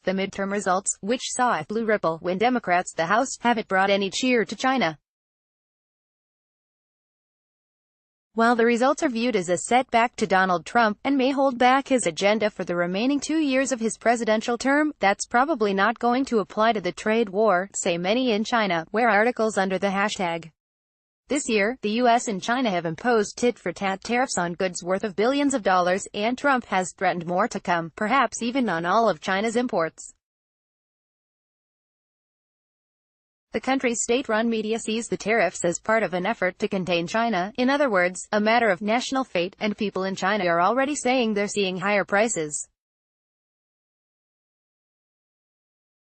The midterm results, which saw a blue ripple win Democrats the House, haven't brought any cheer to China. While the results are viewed as a setback to Donald Trump, and may hold back his agenda for the remaining 2 years of his presidential term, that's probably not going to apply to the trade war, say many in China, where articles under the hashtag This year, the U.S. and China have imposed tit-for-tat tariffs on goods worth of billions of dollars, and Trump has threatened more to come, perhaps even on all of China's imports. The country's state-run media sees the tariffs as part of an effort to contain China, in other words, a matter of national fate, and people in China are already saying they're seeing higher prices.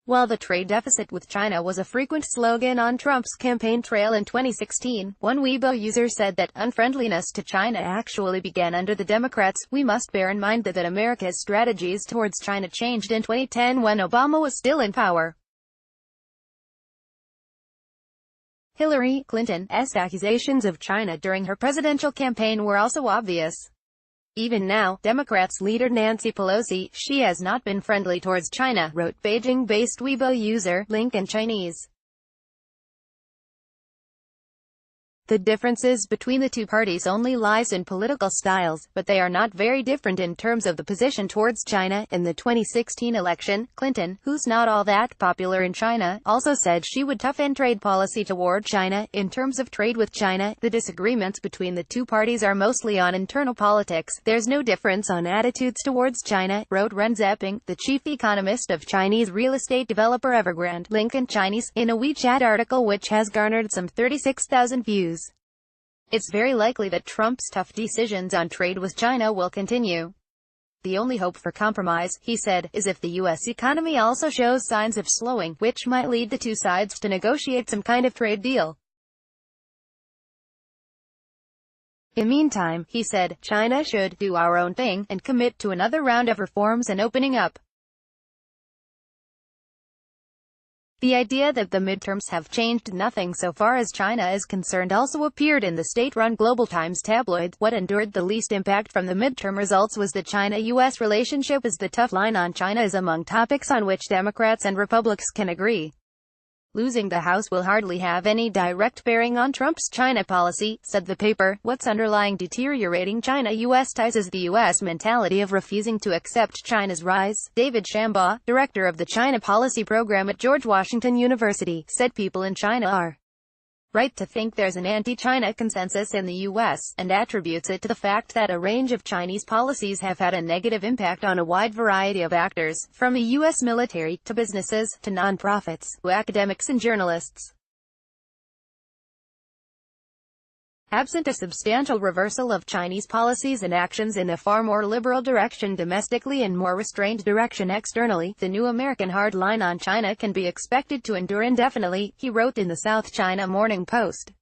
While the trade deficit with China was a frequent slogan on Trump's campaign trail in 2016, one Weibo user said that unfriendliness to China actually began under the Democrats. We must bear in mind that America's strategies towards China changed in 2010 when Obama was still in power. Hillary Clinton's accusations of China during her presidential campaign were also obvious. Even now, Democrats leader Nancy Pelosi, she has not been friendly towards China, wrote Beijing-based Weibo user, link in Chinese. The differences between the two parties only lies in political styles, but they are not very different in terms of the position towards China. In the 2016 election, Clinton, who's not all that popular in China, also said she would toughen trade policy toward China. In terms of trade with China, the disagreements between the two parties are mostly on internal politics. There's no difference on attitudes towards China, wrote Ren Zheping, the chief economist of Chinese real estate developer Evergrande, link in Chinese, in a WeChat article which has garnered some 36,000 views. It's very likely that Trump's tough decisions on trade with China will continue. The only hope for compromise, he said, is if the U.S. economy also shows signs of slowing, which might lead the two sides to negotiate some kind of trade deal. In the meantime, he said, China should do our own thing, and commit to another round of reforms and opening up. The idea that the midterms have changed nothing so far as China is concerned also appeared in the state-run Global Times tabloid. What endured the least impact from the midterm results was the China-US relationship, as the tough line on China is among topics on which Democrats and Republicans can agree. Losing the House will hardly have any direct bearing on Trump's China policy, said the paper. What's underlying deteriorating China-US ties is the U.S. mentality of refusing to accept China's rise. David Shambaugh, director of the China Policy Program at George Washington University, said people in China are right to think there's an anti-China consensus in the U.S., and attributes it to the fact that a range of Chinese policies have had a negative impact on a wide variety of actors, from the U.S. military, to businesses, to non-profits, to academics and journalists. Absent a substantial reversal of Chinese policies and actions in a far more liberal direction domestically and more restrained direction externally, the new American hard line on China can be expected to endure indefinitely, he wrote in the South China Morning Post.